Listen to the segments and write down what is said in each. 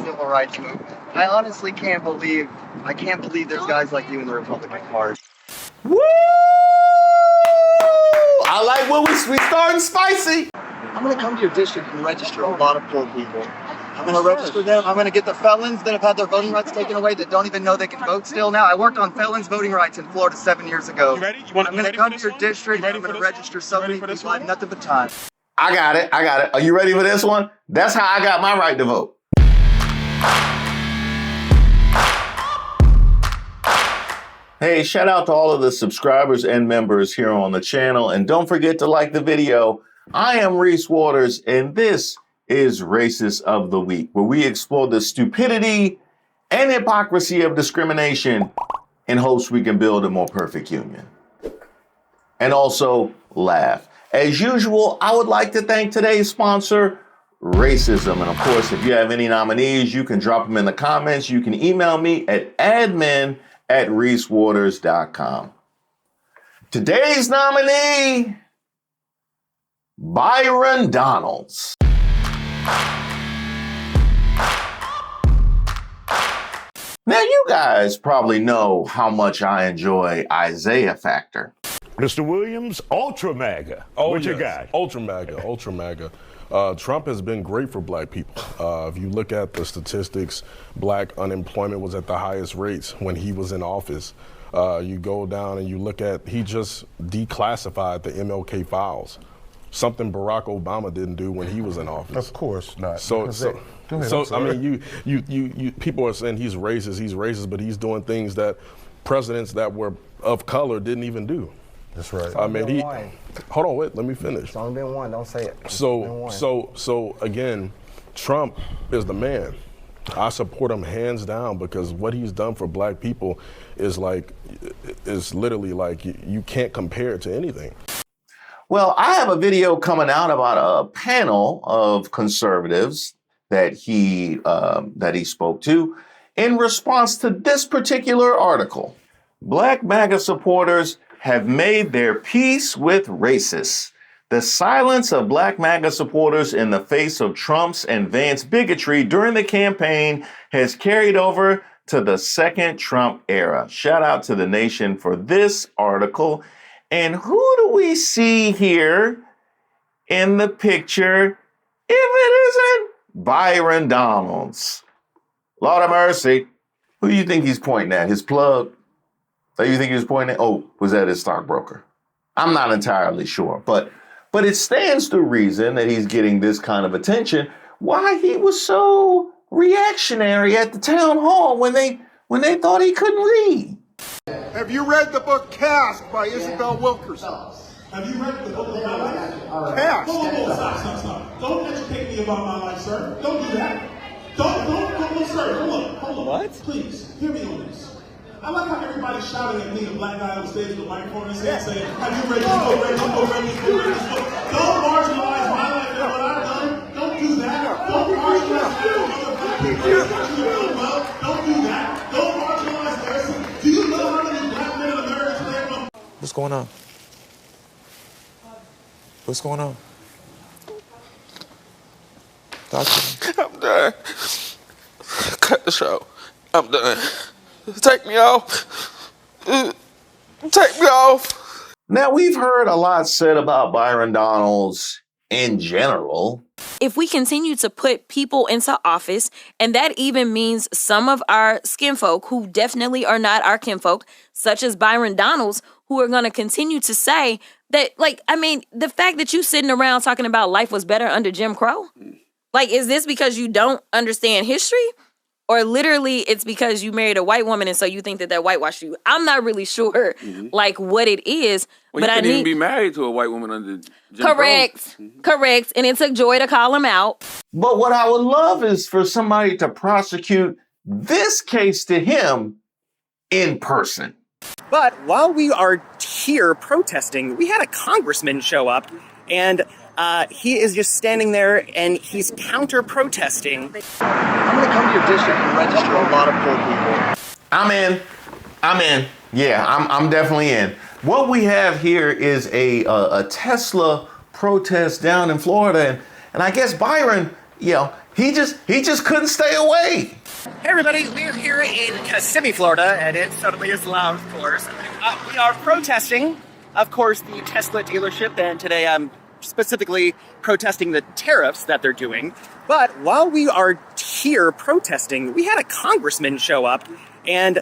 civil rights movement. I honestly can't believe there's guys like you in the Republican Party. Woo! I like when we starting spicy. I'm going to come to your district and register a lot of poor people. I'm going to register them. I'm going to get the felons that have had their voting rights taken away that don't even know they can vote still now. I worked on felons' voting rights in Florida 7 years ago. You ready? I'm going to come to your district and I'm going to register so many people. I have nothing but time. I got it. Are you ready for this one? That's how I got my right to vote. Hey, shout out to all of the subscribers and members here on the channel. And don't forget to like the video. I am Reese Waters, and this is Racist of the Week, where we explore the stupidity and hypocrisy of discrimination in hopes we can build a more perfect union. And also laugh. As usual, I would like to thank today's sponsor, Racism. And of course, if you have any nominees, you can drop them in the comments. You can email me at admin@reesewaters.com. Today's nominee, Byron Donalds. Now, you guys probably know how much I enjoy Isaiah Factor. Mr. Williams, ultra MAGA. What you got? Ultra MAGA. Trump has been great for black people. If you look at the statistics, black unemployment was at the highest rates when he was in office. You go down and you look at, he just declassified the MLK files, something Barack Obama didn't do when he was in office. Of course not. So I mean, you people are saying he's racist, but he's doing things that presidents that were of color didn't even do. That's right. I mean, hold on, wait, let me finish. It's only been one, don't say it. So again, Trump is the man. I support him hands down because what he's done for black people is literally like, you can't compare it to anything. Well, I have a video coming out about a panel of conservatives that he spoke to in response to this particular article. Black MAGA supporters have made their peace with racists. The silence of Black MAGA supporters in the face of Trump's and Vance bigotry during the campaign has carried over to the second Trump era. Shout out to the nation for this article. And who do we see here in the picture if it isn't Byron Donalds? Lord of mercy. Who do you think he's pointing at? His plug? Do you think he was pointing at? Oh, was that his stockbroker? I'm not entirely sure, but it stands to reason that he's getting this kind of attention. Why he was so reactionary at the town hall when they thought he couldn't read. Have you read the book Caste by Isabel Wilkerson? Have you read the book of my life? Caste. Whoa, stop. Don't educate me about my life, sir. Don't do that. Don't, sir. Hold on. What? Please, hear me on this. I like how everybody's shouting at me, the black guy on stage with the microphone and saying, have you read this book, read this book? Don't marginalize my life and what I've done. Don't do that. Don't marginalize other black people. Don't do that. Don't marginalize theirs. Do you know how many black men in America stand from? What's going on? What's going on? Doctor. I'm done. Cut the show. I'm done. Take me off. Take me off. Now, we've heard a lot said about Byron Donalds in general. If we continue to put people into office, and that even means some of our skinfolk who definitely are not our kinfolk, such as Byron Donalds, who are going to continue to say that, the fact that you sitting around talking about life was better under Jim Crow, is this because you don't understand history? Or literally it's because you married a white woman and so you think that whitewashed you. I'm not really sure, what it is. Well, but you couldn't even be married to a white woman under Jim Correct. Crow. Correct. And it took Joy to call him out. But what I would love is for somebody to prosecute this case to him in person. But while we are here protesting, we had a congressman show up, and he is just standing there and he's counter-protesting. I'm going to come to your district and register a lot of poor people. I'm in. Yeah, I'm definitely in. What we have here is a Tesla protest down in Florida, and I guess Byron, He just couldn't stay away. Hey everybody, we're here in Kissimmee, Florida, and it suddenly is loud, of course. We are protesting, of course, the Tesla dealership, and today I'm specifically protesting the tariffs that they're doing. But while we are here protesting, we had a congressman show up, and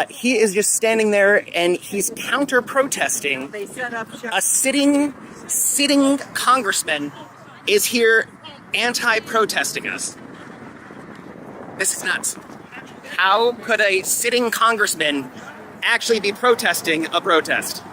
he is just standing there, and he's counter-protesting. A sitting congressman is here anti-protesting us. This is nuts. How could a sitting congressman actually be protesting a protest?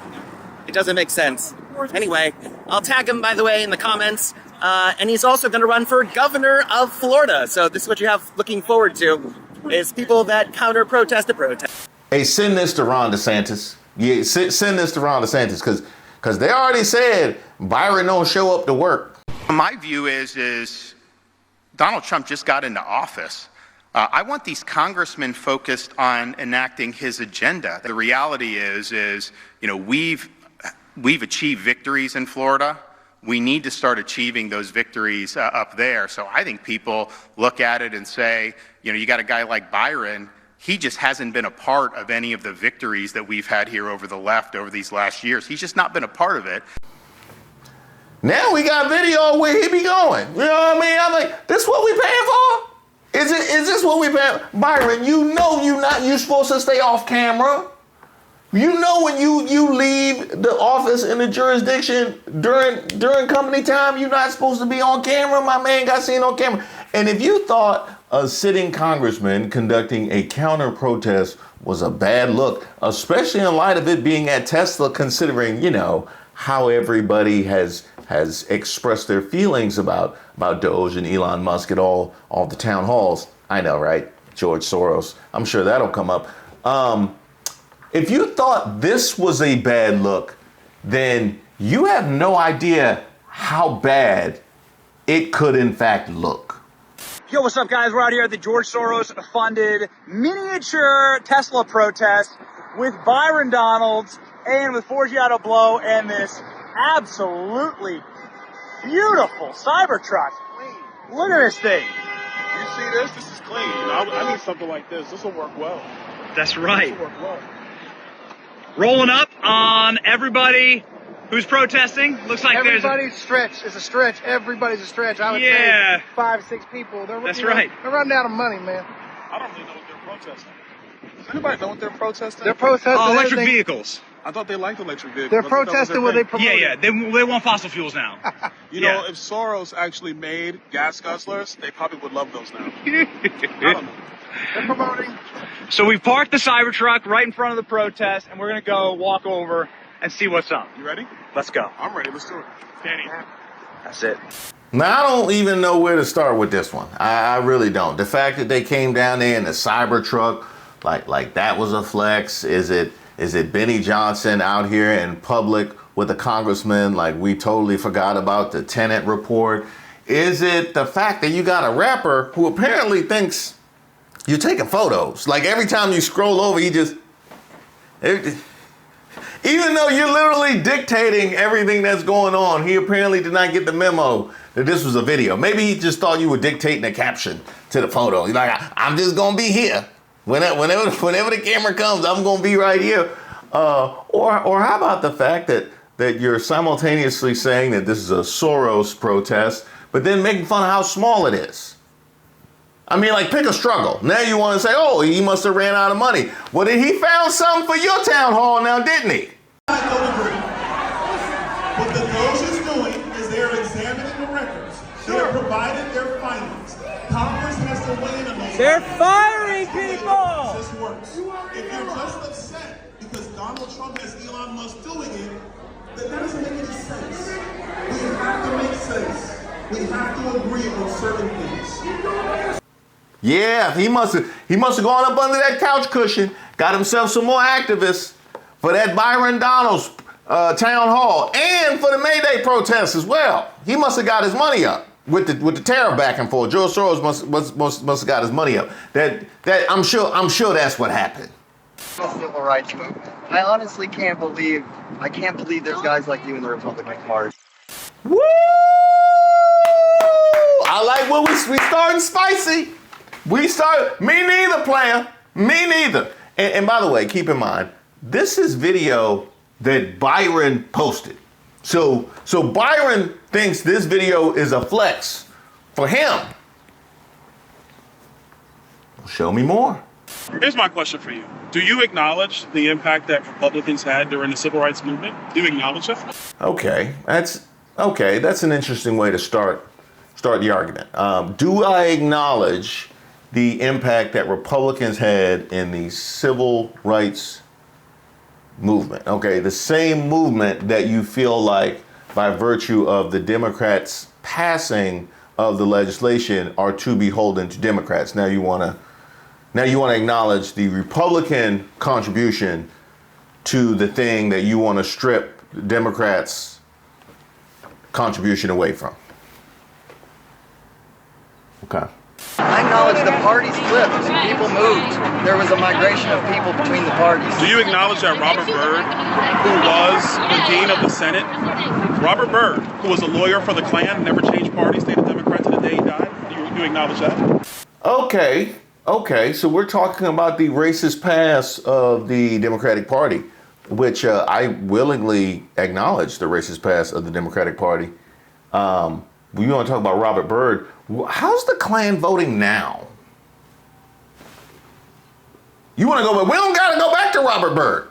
It doesn't make sense. Anyway, I'll tag him, by the way, in the comments. And he's also going to run for governor of Florida. So this is what you have looking forward to, is people that counter-protest a protest. Hey, send this to Ron DeSantis. Yeah, send this to Ron DeSantis, because they already said Byron don't show up to work. My view is Donald Trump just got into office. I want these congressmen focused on enacting his agenda. The reality is we've achieved victories in Florida. We need to start achieving those victories up there. So I think people look at it and say, you got a guy like Byron. He just hasn't been a part of any of the victories that we've had here over the left over these last years. He's just not been a part of it. Now we got video where he be going. You know what I mean? I'm like, this what we paying for? Is this what we paying? Byron, you're supposed to stay off camera. You know when you leave the office in the jurisdiction during company time, you're not supposed to be on camera. My man got seen on camera. And if you thought a sitting congressman conducting a counter protest was a bad look, especially in light of it being at Tesla, considering, how everybody has expressed their feelings about Doge and Elon Musk at all the town halls. I know, right? George Soros. I'm sure that'll come up. If you thought this was a bad look, then you have no idea how bad it could in fact look. Yo, what's up, guys? We're out here at the George Soros-funded miniature Tesla protest with Byron Donalds and with Forgiato Blow and this absolutely beautiful Cybertruck. Look at this thing. You see this? This is clean. I need something like this. This will work well. That's right. This will work well. Rolling up on everybody who's protesting. Looks like everybody's stretch is a stretch. Everybody's a stretch. I would say 5, 6 people. That's right. They're running out of money, man. I don't really know what they're protesting. Does anybody know what they're protesting? They're protesting electric vehicles. I thought they liked electric vehicles. They're protesting what they promote. Yeah. They want fossil fuels now. You know, if Soros actually made gas guzzlers, they probably would love those now. I don't know. They're promoting. So we parked the Cybertruck right in front of the protest, and we're going to go walk over and see what's up. You ready? Let's go. I'm ready. Let's do it. Danny. That's it. Now, I don't even know where to start with this one. I really don't. The fact that they came down there in the Cybertruck, like that was a flex. Is it Benny Johnson out here in public with a congressman like we totally forgot about the Tenet report? Is it the fact that you got a rapper who apparently thinks you're taking photos? Like every time you scroll over, even though you're literally dictating everything that's going on, he apparently did not get the memo that this was a video. Maybe he just thought you were dictating a caption to the photo. He's like, I'm just going to be here. Whenever the camera comes, I'm going to be right here. Or how about the fact that you're simultaneously saying that this is a Soros protest, but then making fun of how small it is? I mean, like, pick a struggle. Now you want to say, oh, he must have ran out of money. Well, then he found something for your town hall now, didn't he? I don't agree. What the Doge is doing is they're examining the records. They're providing their findings. Congress has to weigh in on those. They're firing people! This works. If you're just upset because Donald Trump has Elon Musk doing it, then that doesn't make any sense. We have to make sense. We have to agree on certain things. Yeah, he must have gone up under that couch cushion, got himself some more activists for that Byron Donalds town hall and for the May Day protests as well. He must have got his money up with the tariff back and forth. George Soros must have got his money up. That I'm sure that's what happened. Civil rights movement. I honestly can't believe there's guys like you in the Republican Party. Woo! I like what we starting spicy. Me neither, player. Me neither. And by the way, keep in mind, this is video that Byron posted. So Byron thinks this video is a flex for him. Show me more. Here's my question for you. Do you acknowledge the impact that Republicans had during the civil rights movement? Do you acknowledge that? Okay, that's an interesting way to start the argument. Do I acknowledge the impact that Republicans had in the civil rights movement? Okay, the same movement that you feel like by virtue of the Democrats passing of the legislation are too beholden to Democrats. Now you want to acknowledge the Republican contribution to the thing that you want to strip Democrats' contribution away from. Okay. I acknowledge the parties flipped. People moved. There was a migration of people between the parties. Do you acknowledge that Robert Byrd, who was the dean of the Senate, Robert Byrd, who was a lawyer for the Klan, never changed parties, stayed a Democrat to the day he died? Do you acknowledge that? Okay, so we're talking about the racist past of the Democratic Party, which I willingly acknowledge the racist past of the Democratic Party. We want to talk about Robert Byrd. How's the Klan voting now? You want to go, but we don't got to go back to Robert Byrd.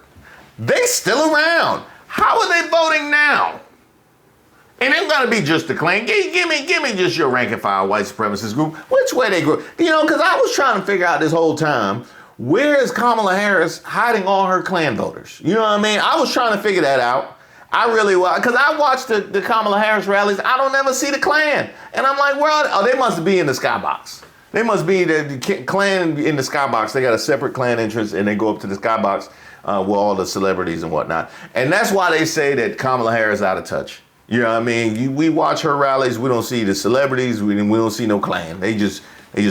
They still around. How are they voting now? And it's got to be just the Klan. Give me just your rank and file white supremacist group. Which way they grew? Because I was trying to figure out this whole time, where is Kamala Harris hiding all her Klan voters? You know what I mean? I was trying to figure that out. I really was, because I watched the Kamala Harris rallies. I don't ever see the Klan. And I'm like, well, they must be in the skybox. They must be the Klan in the skybox. They got a separate Klan entrance, and they go up to the skybox with all the celebrities and whatnot. And that's why they say that Kamala Harris is out of touch. You know what I mean? We watch her rallies. We don't see the celebrities. We don't see no Klan. They just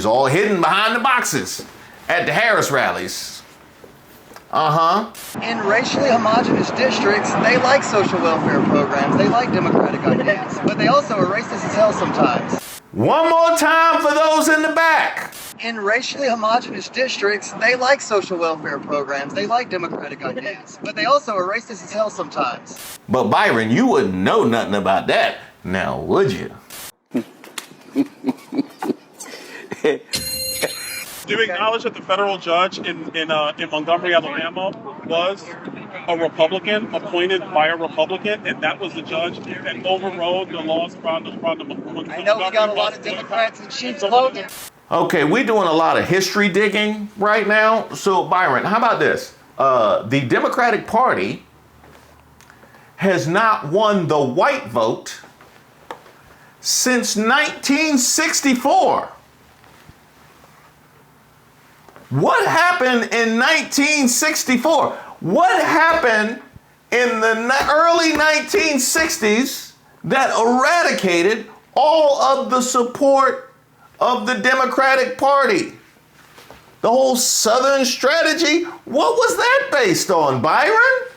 all hidden behind the boxes at the Harris rallies. In racially homogenous districts, they like social welfare programs. They like democratic ideas. But they also are racist as hell sometimes. One more time for those in the back. In racially homogenous districts, they like social welfare programs. They like democratic ideas. But they also are racist as hell sometimes. But Byron, you wouldn't know nothing about that, now would you? Do you acknowledge that the federal judge in Montgomery, Alabama, was a Republican, appointed by a Republican, and that was the judge that overrode the laws around the Montgomery? I know we got a lot of Democrats in sheep's clothing. Okay, we're doing a lot of history digging right now. So, Byron, how about this? The Democratic Party has not won the white vote since 1964. What happened in 1964? What happened in the early 1960s that eradicated all of the support of the Democratic Party? The whole Southern strategy? What was that based on, Byron?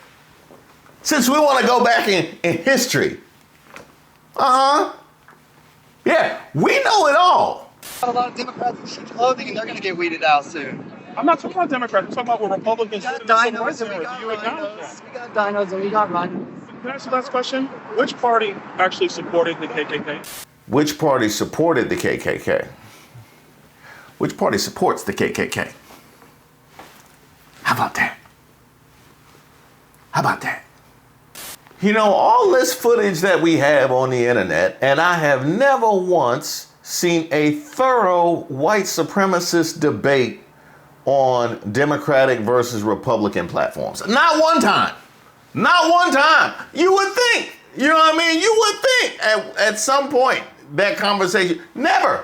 Since we want to go back in history. Yeah, we know it all. A lot of Democrats in sheep's clothing, and they're going to get weeded out soon. I'm not talking about Democrats. I'm talking about what Republicans did in the civil rights era. Do you acknowledge that? We got dinos and we got rhinos. Can I ask the last question? Which party actually supported the KKK? Which party supported the KKK? Which party supports the KKK? How about that? How about that? You know, all this footage that we have on the internet, and I have never once seen a thorough white supremacist debate on Democratic versus Republican platforms. Not one time. Not one time. You would think, you know what I mean? You would think at some point that conversation, never.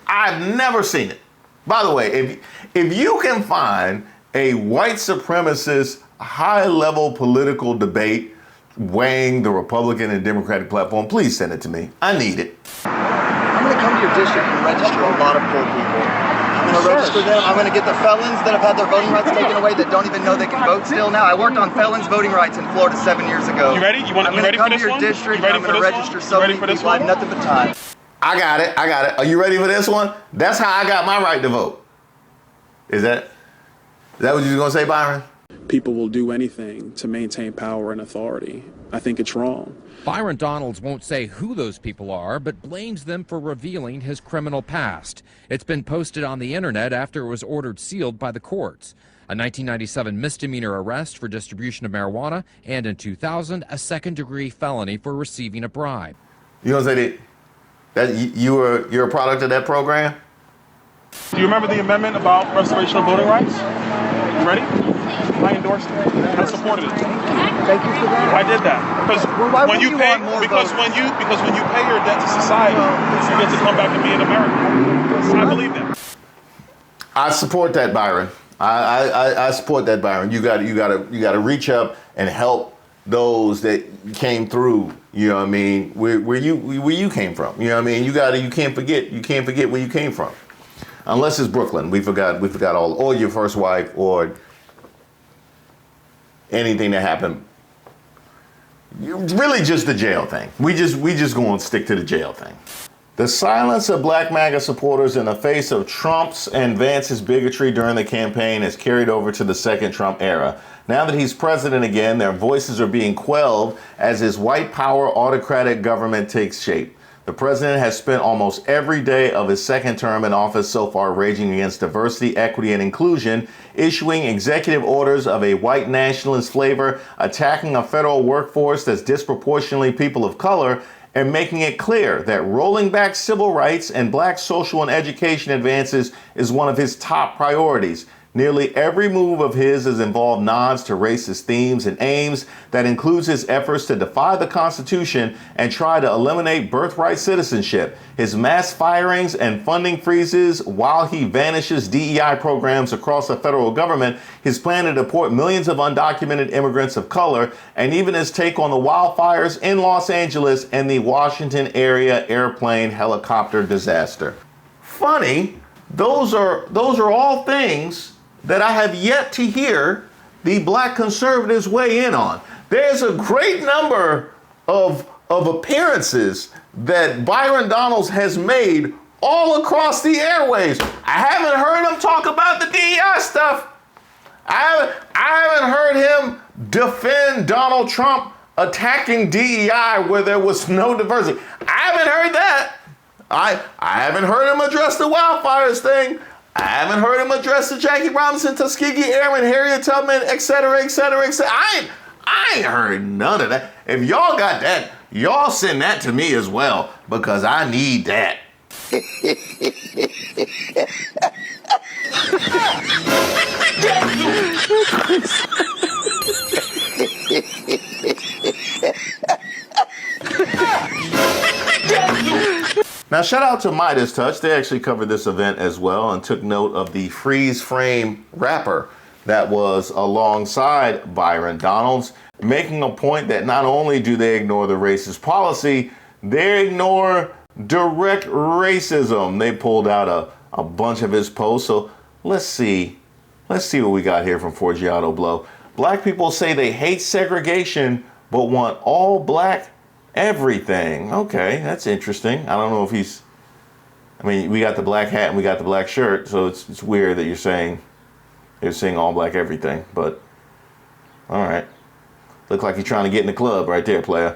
I've never seen it. By the way, if you can find a white supremacist high-level political debate weighing the Republican and Democratic platform, please send it to me. I need it. I'm going to come to your district and register a lot of poor people. I'm going to register them. I'm going to get the felons that have had their voting rights taken away that don't even know they can vote still now. I worked on felons voting rights in Florida 7 years ago. You ready? You ready for this one? I'm going to come to your district and I'm going to register so many people. I have nothing but time. I got it. Are you ready for this one? That's how I got my right to vote. Is that what you were going to say, Byron? People will do anything to maintain power and authority. I think it's wrong. Byron Donalds won't say who those people are, but blames them for revealing his criminal past. It's been posted on the internet after it was ordered sealed by the courts. A 1997 misdemeanor arrest for distribution of marijuana, and in 2000, a second-degree felony for receiving a bribe. You gonna say that you're a product of that program? Do you remember the amendment about restoration of voting rights? You ready? I endorsed it. I supported it. Thank you for that. I did that because when you pay your debt to society, you get to come back and be an American. I believe that. I support that, Byron. I support that, Byron. You got to reach up and help those that came through. You know what I mean? Where you came from. You know what I mean? You can't forget where you came from. Unless it's Brooklyn, we forgot all, or your first wife, or anything that happened. Really, just the jail thing. We just going to stick to the jail thing. The silence of Black MAGA supporters in the face of Trump's and Vance's bigotry during the campaign has carried over to the second Trump era. Now that he's president again, their voices are being quelled as his white power autocratic government takes shape. The president has spent almost every day of his second term in office so far raging against diversity, equity, and inclusion, issuing executive orders of a white nationalist flavor, attacking a federal workforce that's disproportionately people of color, and making it clear that rolling back civil rights and black social and education advances is one of his top priorities. Nearly every move of his has involved nods to racist themes and aims that includes his efforts to defy the Constitution and try to eliminate birthright citizenship, his mass firings and funding freezes while he vanishes DEI programs across the federal government, his plan to deport millions of undocumented immigrants of color, and even his take on the wildfires in Los Angeles and the Washington area airplane helicopter disaster. Funny, those are all things that I have yet to hear the black conservatives weigh in on. There's a great number of appearances that Byron Donalds has made all across the airwaves. I haven't heard him talk about the DEI stuff. I haven't heard him defend Donald Trump attacking DEI where there was no diversity. I haven't heard that. I haven't heard him address the wildfires thing. I haven't heard him address the Jackie Robinson, Tuskegee Airmen, Harriet Tubman, et cetera, et cetera, et cetera. I ain't heard none of that. If y'all got that, y'all send that to me as well, because I need that. Now, shout out to Midas Touch. They actually covered this event as well and took note of the freeze frame rapper that was alongside Byron Donalds, making a point that not only do they ignore the racist policy, they ignore direct racism. They pulled out a bunch of his posts. So let's see what we got here from Forgiato Blow. Black people say they hate segregation, but want all black everything. Okay, that's interesting. I don't know if he's, I mean, we got the black hat and we got the black shirt, so it's weird that you're saying all black everything, but all right. Look like you're trying to get in the club right there, player.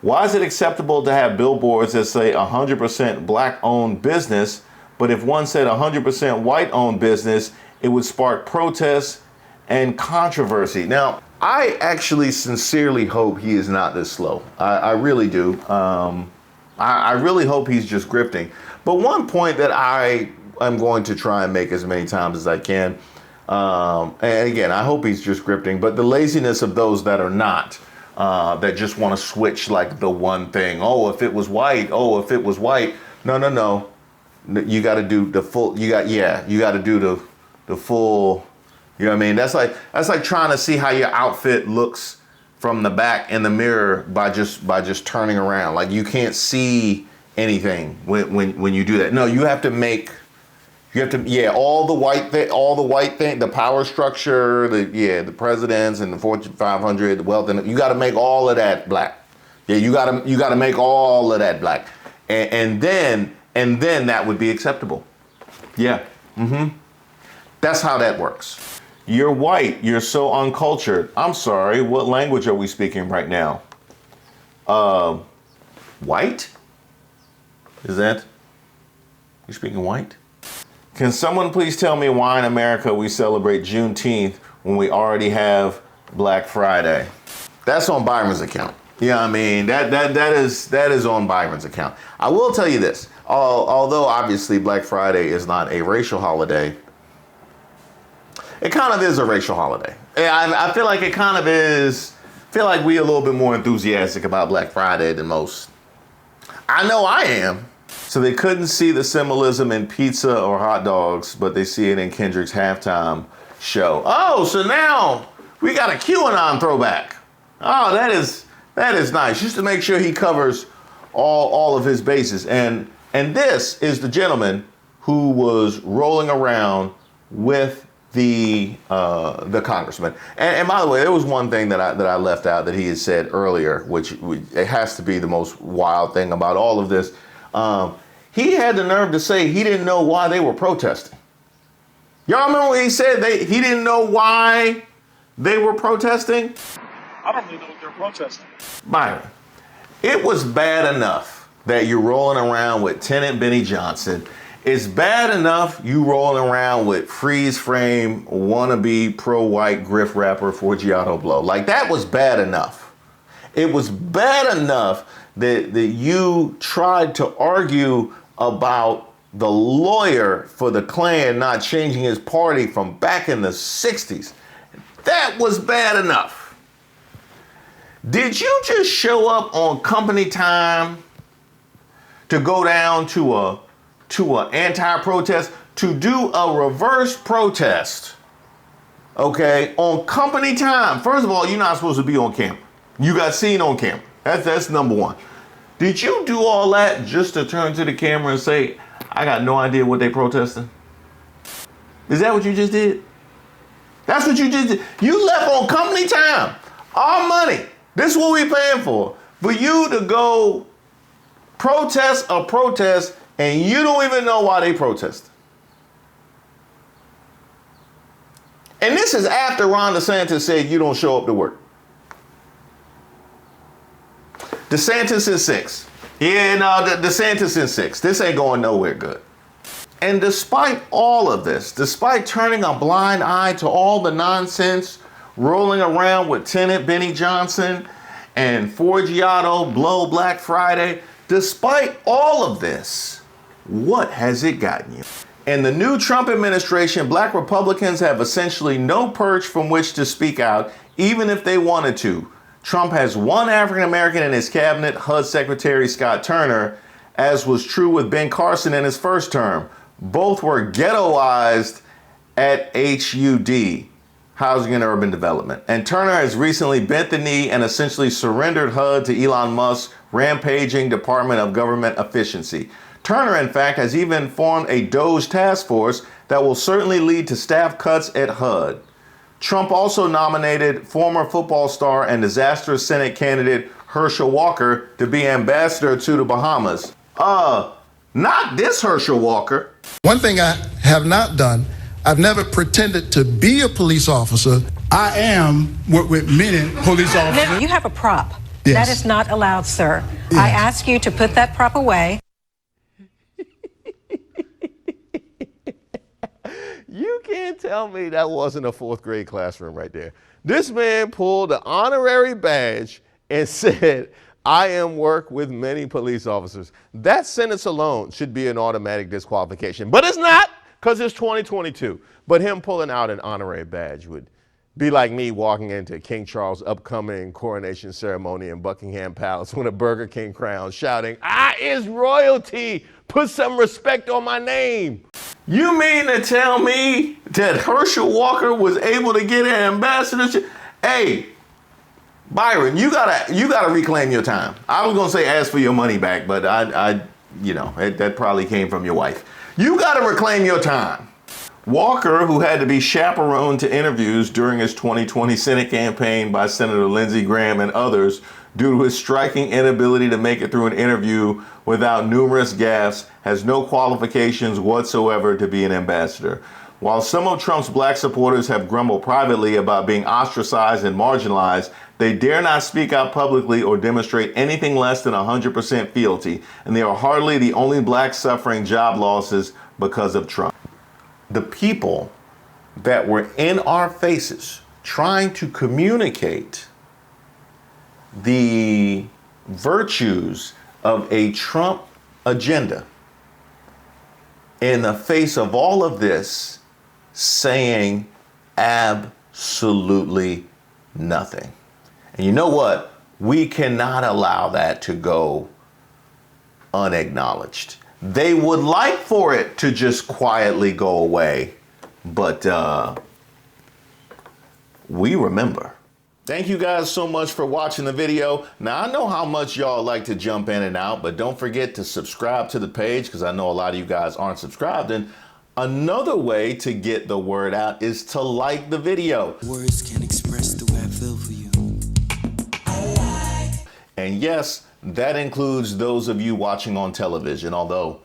Why is it acceptable to have billboards that say 100% black-owned business, but if one said 100% white-owned business, it would spark protests and controversy? Now, I actually sincerely hope he is not this slow. I really do. I really hope he's just grifting. But one point that I am going to try and make as many times as I can, and again, I hope he's just grifting, but the laziness of those that are not, that just want to switch like the one thing. Oh, if it was white. Oh, if it was white. No. You got to do the full, you got to do the full. You know what I mean? That's like trying to see how your outfit looks from the back in the mirror by just turning around. Like you can't see anything when you do that. No, you have to all the white thing, the power structure, the presidents and the Fortune 500, the wealth, and you got to make all of that black. Yeah, you got to make all of that black. and then that would be acceptable. Yeah. That's how that works. You're white. You're so uncultured. I'm sorry. What language are we speaking right now? White? Is that? You're speaking white? Can someone please tell me why in America we celebrate Juneteenth when we already have Black Friday? That's on Byron's account. Yeah, I mean, that is on Byron's account. I will tell you this. Although obviously Black Friday is not a racial holiday, it kind of is a racial holiday. I feel like it kind of is. I feel like we're a little bit more enthusiastic about Black Friday than most. I know I am. So they couldn't see the symbolism in pizza or hot dogs, but they see it in Kendrick's halftime show. Oh, so now we got a QAnon throwback. Oh, that is nice. Just to make sure he covers all of his bases. And this is the gentleman who was rolling around with the congressman. And by the way, there was one thing that I left out that he had said earlier, which it has to be the most wild thing about all of this. He had the nerve to say he didn't know why they were protesting. Y'all remember what he said? He didn't know why they were protesting? I don't really know what they're protesting. Byron, it was bad enough that you're rolling around with Tenant Benny Johnson. It's bad enough you rolling around with freeze frame, wannabe pro-white grift rapper Forgiato Blow. Like, that was bad enough. It was bad enough that you tried to argue about the lawyer for the Klan not changing his party from back in the 60s. That was bad enough. Did you just show up on company time to go down to a anti-protest, to do a reverse protest, okay, on company time? First of all, you're not supposed to be on camera. You got seen on camera. That's number one. Did you do all that just to turn to the camera and say, I got no idea what they protesting? Is that what you just did? That's what you just did. You left on company time. Our money. This is what we paying for you to go protest a protest and you don't even know why they protest. And this is after Ron DeSantis said you don't show up to work. DeSantis in 6. Yeah, no, DeSantis in 6. This ain't going nowhere good. And despite all of this, despite turning a blind eye to all the nonsense, rolling around with Tenant Benny Johnson and Forgiato Blow Black Friday, despite all of this, what has it gotten you? In the new Trump administration, Black Republicans have essentially no perch from which to speak out, even if they wanted to. Trump has one African American in his cabinet, HUD Secretary Scott Turner, as was true with Ben Carson in his first term. Both were ghettoized at HUD, Housing and Urban Development. And Turner has recently bent the knee and essentially surrendered HUD to Elon Musk's rampaging Department of Government Efficiency. Turner, in fact, has even formed a DOGE task force that will certainly lead to staff cuts at HUD. Trump also nominated former football star and disastrous Senate candidate Herschel Walker to be ambassador to the Bahamas. Not this Herschel Walker. One thing I have not done, I've never pretended to be a police officer. I am with many police officers. You have a prop. Yes. That is not allowed, sir. Yes. I ask you to put that prop away. You can't tell me that wasn't a 4th grade classroom right there. This man pulled an honorary badge and said, I am work with many police officers. That sentence alone should be an automatic disqualification. But it's not, because it's 2022. But him pulling out an honorary badge would be like me walking into King Charles' upcoming coronation ceremony in Buckingham Palace with a Burger King crown shouting, I is royalty. Put some respect on my name. You mean to tell me that Herschel Walker was able to get an ambassadorship? Hey, Byron, you gotta reclaim your time. I was gonna say ask for your money back, but that probably came from your wife. You gotta reclaim your time. Walker, who had to be chaperoned to interviews during his 2020 Senate campaign by Senator Lindsey Graham and others due to his striking inability to make it through an interview without numerous gaffes, has no qualifications whatsoever to be an ambassador. While some of Trump's black supporters have grumbled privately about being ostracized and marginalized, they dare not speak out publicly or demonstrate anything less than 100% fealty, and they are hardly the only blacks suffering job losses because of Trump. The people that were in our faces trying to communicate the virtues of a Trump agenda in the face of all of this, saying absolutely nothing. And you know what? We cannot allow that to go unacknowledged. They would like for it to just quietly go away, but we remember. Thank you guys so much for watching the video. Now, I know how much y'all like to jump in and out, but don't forget to subscribe to the page because I know a lot of you guys aren't subscribed. And another way to get the word out is to like the video. Words can't express the way I feel for you. And yes, that includes those of you watching on television, although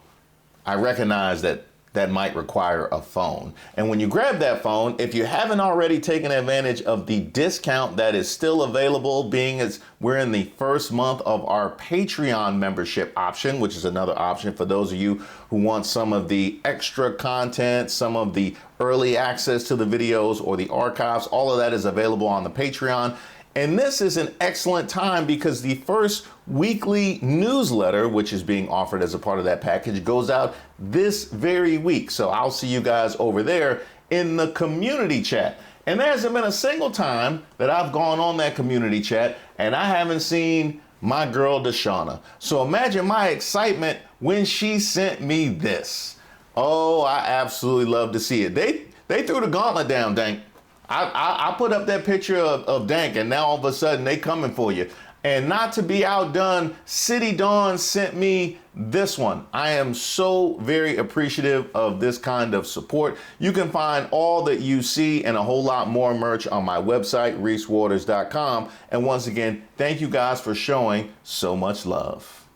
I recognize that that might require a phone. And when you grab that phone, if you haven't already taken advantage of the discount that is still available, being as we're in the first month of our Patreon membership option, which is another option for those of you who want some of the extra content, some of the early access to the videos or the archives, all of that is available on the Patreon. And this is an excellent time because the first weekly newsletter, which is being offered as a part of that package, goes out this very week. So I'll see you guys over there in the community chat. And there hasn't been a single time that I've gone on that community chat and I haven't seen my girl Deshauna. So imagine my excitement when she sent me this. Oh, I absolutely love to see it. They threw the gauntlet down, Dank. I put up that picture of Dank, and now all of a sudden they coming for you. And not to be outdone, City Dawn sent me this one. I am so very appreciative of this kind of support. You can find all that you see and a whole lot more merch on my website, reesewaters.com. And once again, thank you guys for showing so much love.